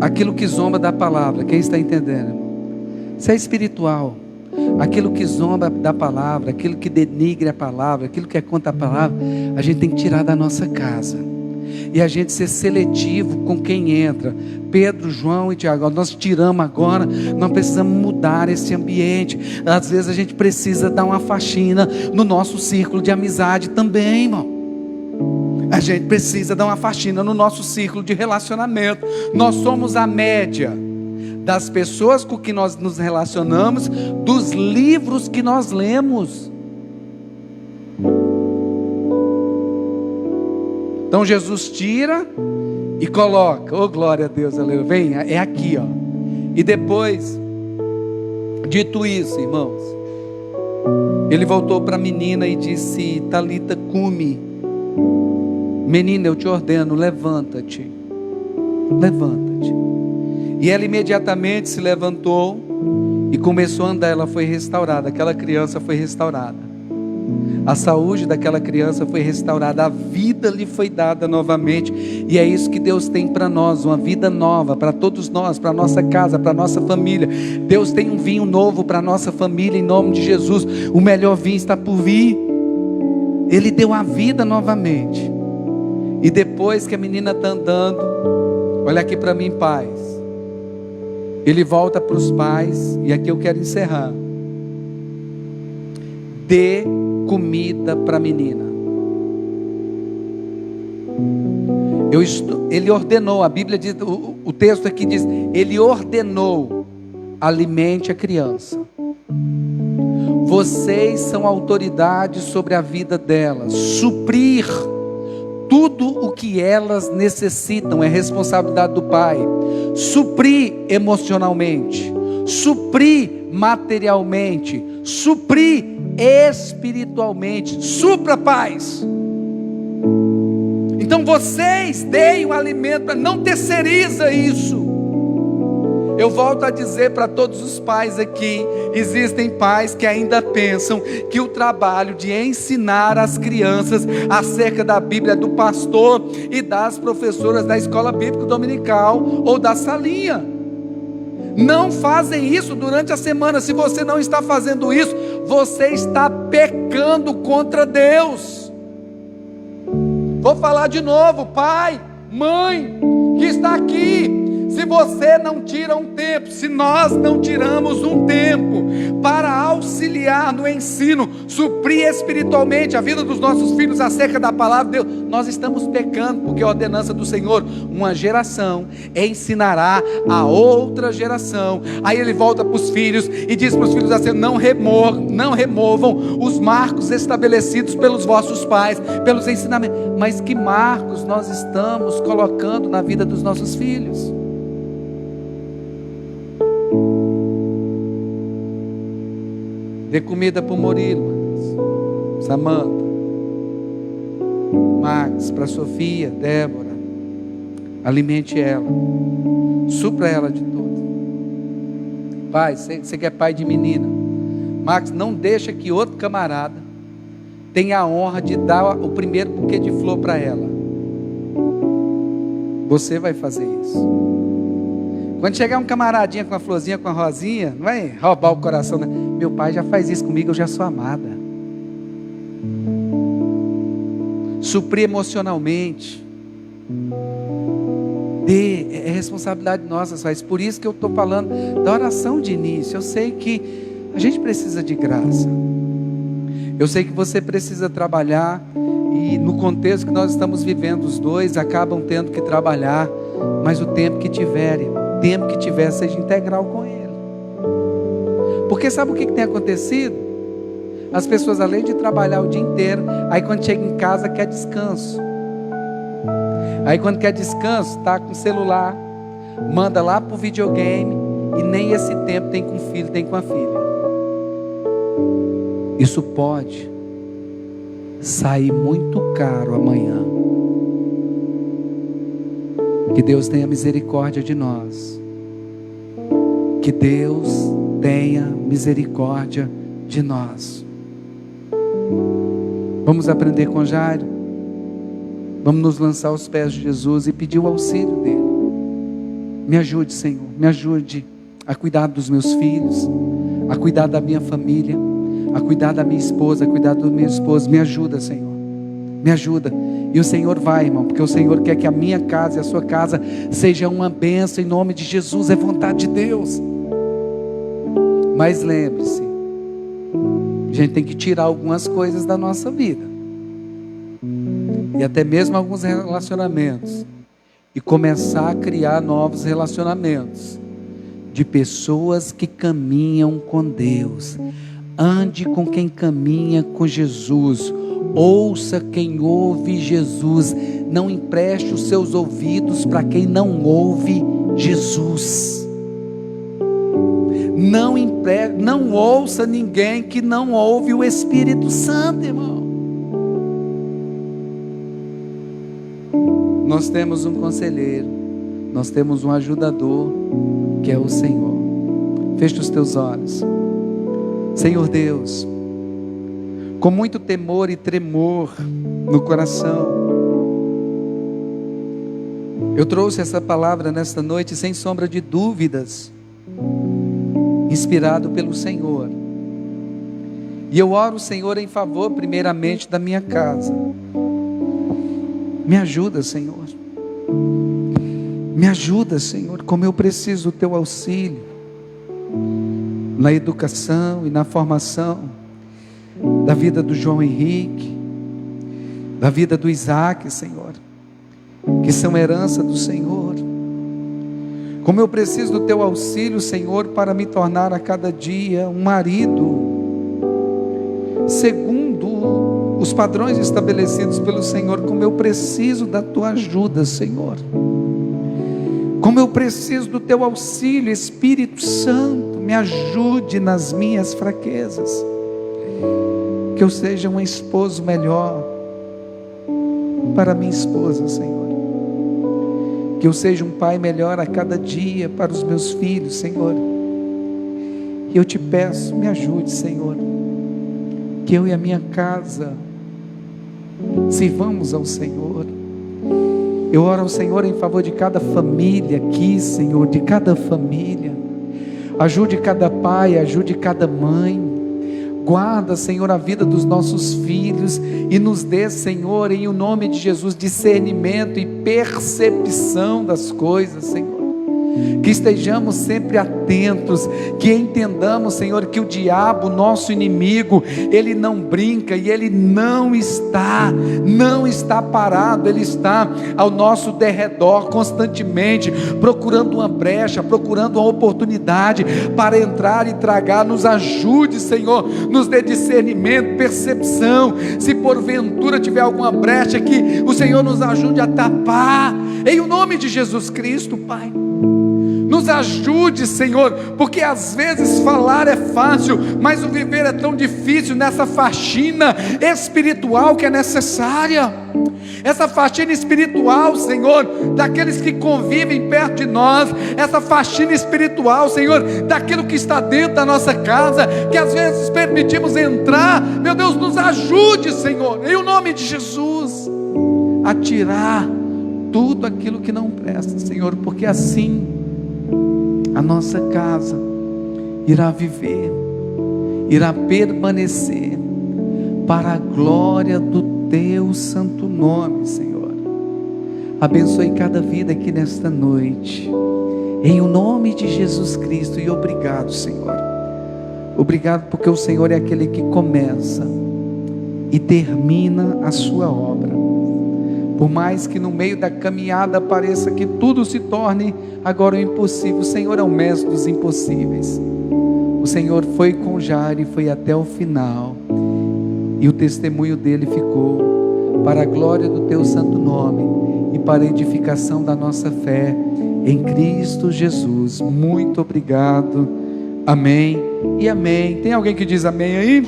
[SPEAKER 1] Aquilo que zomba da palavra, quem está entendendo? Isso é espiritual. Aquilo que zomba da palavra, aquilo que denigre a palavra, aquilo que é contra a palavra, a gente tem que tirar da nossa casa. E a gente ser seletivo com quem entra. Pedro, João e Tiago, nós tiramos agora, nós precisamos mudar esse ambiente. Às vezes a gente precisa dar uma faxina no nosso círculo de amizade também, irmão. A gente precisa dar uma faxina no nosso círculo de relacionamento. Nós somos a média das pessoas com que nós nos relacionamos, dos livros que nós lemos. Então Jesus tira e coloca, oh glória a Deus, aleluia, vem, é aqui, ó. E depois, dito isso, irmãos, ele voltou para a menina e disse, Talita cumi, menina, eu te ordeno, levanta-te, levanta-te. E ela imediatamente se levantou e começou a andar. Ela foi restaurada, aquela criança foi restaurada. A saúde daquela criança foi restaurada, a vida lhe foi dada novamente. E é isso que Deus tem para nós, uma vida nova, para todos nós, para a nossa casa, para a nossa família. Deus tem um vinho novo para a nossa família, em nome de Jesus. O melhor vinho está por vir. Ele deu a vida novamente. E depois que a menina está andando, olha aqui para mim, pais. Ele volta para os pais, e aqui eu quero encerrar. Dê comida para a menina. Ele ordenou, a Bíblia diz, o texto aqui diz, ele ordenou, alimente a criança. Vocês são autoridade sobre a vida delas, suprir tudo o que elas necessitam, é responsabilidade do pai. Suprir emocionalmente, suprir materialmente, suprir espiritualmente. Supra, pais. Então vocês deem o alimento, não terceiriza isso. Eu volto a dizer para todos os pais aqui, existem pais que ainda pensam que o trabalho de ensinar as crianças acerca da Bíblia é do pastor e das professoras da escola bíblica dominical ou da salinha. Não fazem isso durante a semana. Se você não está fazendo isso, você está pecando contra Deus. Vou falar de novo, pai, mãe, que está aqui. Se você não tira um tempo, se nós não tiramos um tempo para auxiliar no ensino, suprir espiritualmente a vida dos nossos filhos acerca da palavra de Deus, nós estamos pecando, porque a ordenança do Senhor, uma geração ensinará a outra geração. Aí ele volta para os filhos e diz para os filhos assim, não removam os marcos estabelecidos pelos vossos pais, pelos ensinamentos. Mas que marcos nós estamos colocando na vida dos nossos filhos? Dê comida para o Murilo, Samanta, Max, para Sofia, Débora. Alimente ela, supra ela de tudo. Pai, você que é pai de menina, Max, não deixa que outro camarada tenha a honra de dar o primeiro buquê de flor para ela. Você vai fazer isso. Quando chegar um camaradinha com a florzinha, com a rosinha, não vai roubar o coração, né? Meu pai já faz isso comigo, eu já sou amada. Suprir emocionalmente. É responsabilidade nossa, faz. Por isso que eu estou falando da oração de início. Eu sei que a gente precisa de graça. Eu sei que você precisa trabalhar. E no contexto que nós estamos vivendo, os dois acabam tendo que trabalhar. Mas o tempo que tiverem, seja integral com ele. Porque sabe o que tem acontecido? As pessoas, além de trabalhar o dia inteiro, aí quando chega em casa quer descanso. Aí quando quer descanso, está com o celular, manda lá para o videogame, e nem esse tempo tem com o filho, tem com a filha. Isso pode sair muito caro amanhã. Que Deus tenha misericórdia de nós. Que Deus tenha misericórdia de nós. Vamos aprender com Jairo. Vamos nos lançar aos pés de Jesus e pedir o auxílio dele. Me ajude, Senhor. Me ajude a cuidar dos meus filhos, a cuidar da minha família, a cuidar da minha esposa, a cuidar do meu esposo. Me ajuda, Senhor. Me ajuda. E o Senhor vai, irmão, porque o Senhor quer que a minha casa e a sua casa seja uma bênção em nome de Jesus. É vontade de Deus. Mas lembre-se, a gente tem que tirar algumas coisas da nossa vida. E até mesmo alguns relacionamentos. E começar a criar novos relacionamentos. De pessoas que caminham com Deus. Ande com quem caminha com Jesus. Ouça quem ouve Jesus. Não empreste os seus ouvidos para quem não ouve Jesus. Não ouça ninguém que não ouve o Espírito Santo, irmão. Nós temos um conselheiro, nós temos um ajudador, que é o Senhor. Feche os teus olhos. Senhor Deus, com muito temor e tremor no coração, eu trouxe essa palavra nesta noite sem sombra de dúvidas, inspirado pelo Senhor. E eu oro, Senhor, em favor primeiramente da minha casa. Me ajuda, Senhor. Me ajuda, Senhor, como eu preciso do teu auxílio na educação e na formação da vida do João Henrique, da vida do Isaac, Senhor, que são herança do Senhor. Como eu preciso do teu auxílio, Senhor, para me tornar a cada dia um marido segundo os padrões estabelecidos pelo Senhor. Como eu preciso da tua ajuda, Senhor. Como eu preciso do teu auxílio, Espírito Santo. Me ajude nas minhas fraquezas. Que eu seja um esposo melhor para minha esposa, Senhor. Que eu seja um pai melhor a cada dia para os meus filhos, Senhor. E eu te peço, me ajude, Senhor. Que eu e a minha casa sirvamos ao Senhor. Eu oro ao Senhor em favor de cada família aqui, Senhor, de cada família. Ajude cada pai, ajude cada mãe. Guarda, Senhor, a vida dos nossos filhos e nos dê, Senhor, em o nome de Jesus, discernimento e percepção das coisas, Senhor. Que estejamos sempre atentos, que entendamos, Senhor, que o diabo, nosso inimigo, ele não brinca e ele não está parado, ele está ao nosso derredor constantemente, procurando uma brecha, procurando uma oportunidade para entrar e tragar. Nos ajude, Senhor, nos dê discernimento, percepção. Se porventura tiver alguma brecha, que o Senhor nos ajude a tapar, em o nome de Jesus Cristo, Pai. Nos ajude, Senhor, porque às vezes falar é fácil, mas o viver é tão difícil nessa faxina espiritual que é necessária. Essa faxina espiritual, Senhor, daqueles que convivem perto de nós, essa faxina espiritual, Senhor, daquilo que está dentro da nossa casa, que às vezes permitimos entrar. Meu Deus, nos ajude, Senhor, em o nome de Jesus, a tirar tudo aquilo que não presta, Senhor, porque assim a nossa casa irá viver, irá permanecer para a glória do Teu santo nome, Senhor. Abençoe cada vida aqui nesta noite, em o nome de Jesus Cristo, e obrigado, Senhor. Obrigado porque o Senhor é aquele que começa e termina a sua obra. Por mais que no meio da caminhada pareça que tudo se torne agora o impossível, o Senhor é o mestre dos impossíveis. O Senhor foi com Jairo e foi até o final, e o testemunho dele ficou para a glória do Teu santo nome e para a edificação da nossa fé em Cristo Jesus. Muito obrigado, amém e amém. Tem alguém que diz amém aí?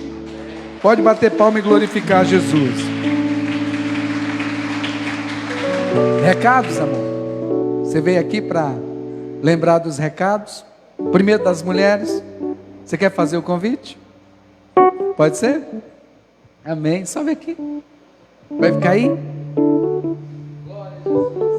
[SPEAKER 1] Pode bater palma e glorificar Jesus. Recados, amor? Você veio aqui para lembrar dos recados? Primeiro das mulheres. Você quer fazer o convite? Pode ser? Amém. Sobe aqui. Vai ficar aí?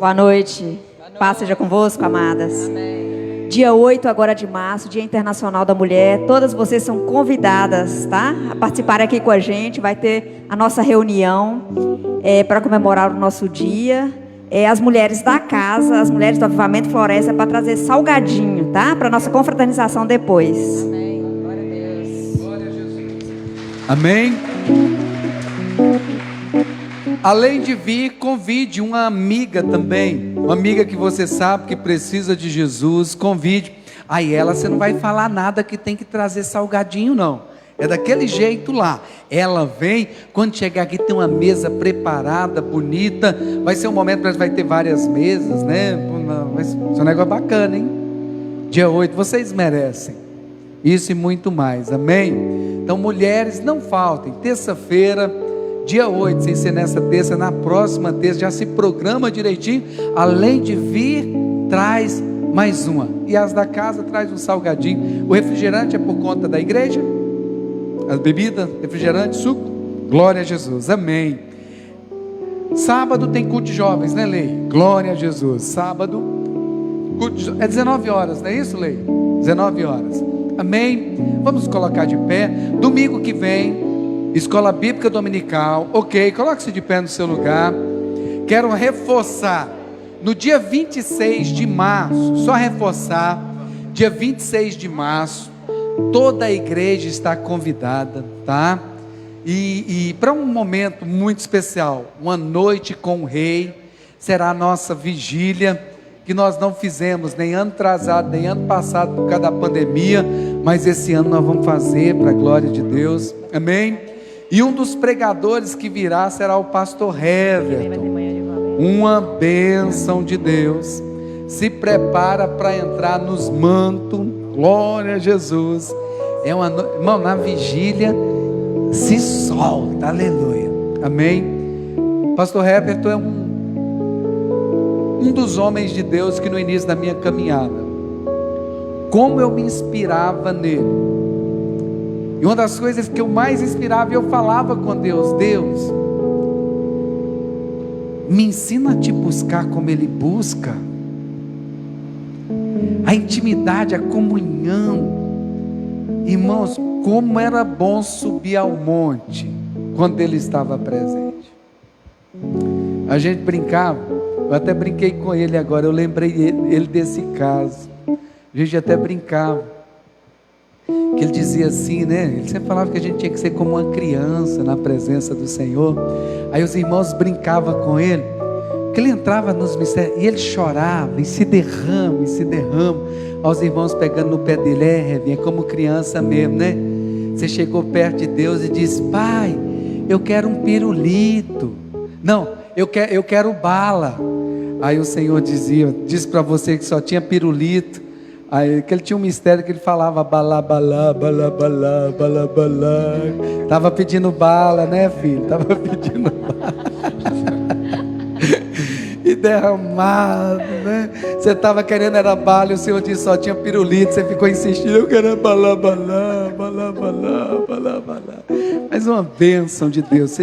[SPEAKER 2] Boa noite. Paz seja convosco, amadas. Amém. Dia 8 agora de março, Dia Internacional da Mulher. Todas vocês são convidadas, tá? A participar aqui com a gente. Vai ter a nossa reunião para comemorar o nosso dia. As mulheres da casa, as mulheres do Avivamento Floresta, para trazer salgadinho, tá? Para nossa confraternização depois. Amém. Glória a Deus.
[SPEAKER 1] Glória a Jesus. Amém. Além de vir, convide uma amiga também, uma amiga que você sabe que precisa de Jesus, convide. Aí ela, você não vai falar nada que tem que trazer salgadinho não, é daquele jeito lá. Ela vem, quando chegar aqui tem uma mesa preparada, bonita, vai ser um momento que vai ter várias mesas, né? Vai ser um negócio bacana, hein? Dia 8, vocês merecem isso e muito mais, amém? Então mulheres, não faltem, terça-feira, dia 8, sem ser nessa terça, na próxima terça, já se programa direitinho. Além de vir, traz mais uma. E as da casa, traz um salgadinho. O refrigerante é por conta da igreja? As bebidas, refrigerante, suco? Glória a Jesus, amém. Sábado tem culto de jovens, né, Lei? Glória a Jesus. Sábado, é 19 horas, não é isso, Lei? 19 horas, amém. Vamos colocar de pé. Domingo que vem, Escola Bíblica Dominical, ok, coloque-se de pé no seu lugar. Quero reforçar, no dia 26 de março, só reforçar, dia 26 de março, toda a igreja está convidada, tá? E para um momento muito especial, uma noite com o Rei, será a nossa vigília, que nós não fizemos nem ano atrasado, nem ano passado por causa da pandemia, mas esse ano nós vamos fazer para a glória de Deus, amém? E um dos pregadores que virá será o pastor Everton, uma bênção de Deus. Se prepara para entrar nos mantos, glória a Jesus. Irmão, na vigília se solta, aleluia, amém. Pastor Everton é um dos homens de Deus que no início da minha caminhada, como eu me inspirava nele. E uma das coisas que eu mais inspirava, eu falava com Deus: Deus, me ensina a te buscar como Ele busca, a intimidade, a comunhão. Irmãos, como era bom subir ao monte quando Ele estava presente. A gente brincava, eu até brinquei com ele agora, eu lembrei ele desse caso. A gente até brincava, que ele dizia assim, né? Ele sempre falava que a gente tinha que ser como uma criança na presença do Senhor. Aí os irmãos brincavam com ele, que ele entrava nos mistérios e ele chorava e se derrama, e se derrama. Aos irmãos pegando no pé dele: é como criança mesmo, né? Você chegou perto de Deus e disse: Pai, eu quero um pirulito. Não, eu quero bala. Aí o Senhor disse para você que só tinha pirulito, Aí que ele tinha um mistério que ele falava balá, balá, balá, balá, balá, balá. Tava pedindo bala, né, filho? Tava pedindo bala. E derramado, né? Você estava querendo era bala e o Senhor disse só tinha pirulito. Você ficou insistindo, eu quero balá, balá, balá, balá, balá, balá. Mas uma bênção de Deus.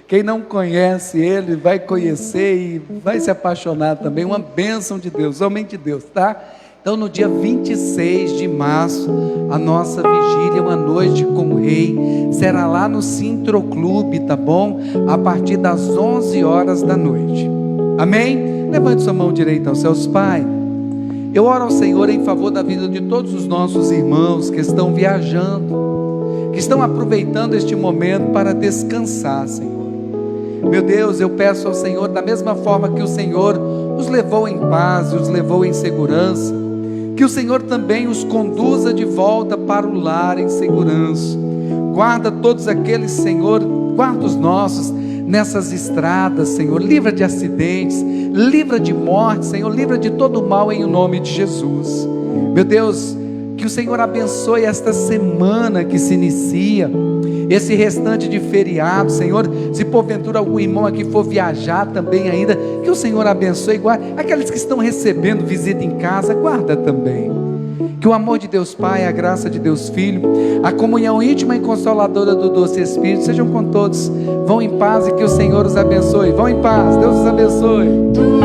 [SPEAKER 1] Quem não conhece Ele vai conhecer e vai se apaixonar também. Uma bênção de Deus, homem de Deus, tá? Então no dia 26 de março, a nossa vigília, uma noite com o Rei, será lá no Sintro Clube, tá bom? A partir das 11 horas da noite. Amém? Levante sua mão direita aos céus. Pai, eu oro ao Senhor em favor da vida de todos os nossos irmãos que estão viajando, que estão aproveitando este momento para descansar, Senhor. Meu Deus, eu peço ao Senhor, da mesma forma que o Senhor os levou em paz e os levou em segurança, que o Senhor também os conduza de volta para o lar em segurança. Guarda todos aqueles, Senhor, guarda os nossos nessas estradas, Senhor, livra de acidentes, livra de morte, Senhor, livra de todo mal em nome de Jesus. Meu Deus, que o Senhor abençoe esta semana que se inicia, esse restante de feriado, Senhor. Se porventura algum irmão aqui for viajar também ainda, que o Senhor abençoe, guarde aqueles que estão recebendo visita em casa, guarda também. Que o amor de Deus Pai, a graça de Deus Filho, a comunhão íntima e consoladora do doce Espírito sejam com todos. Vão em paz e que o Senhor os abençoe. Vão em paz, Deus os abençoe.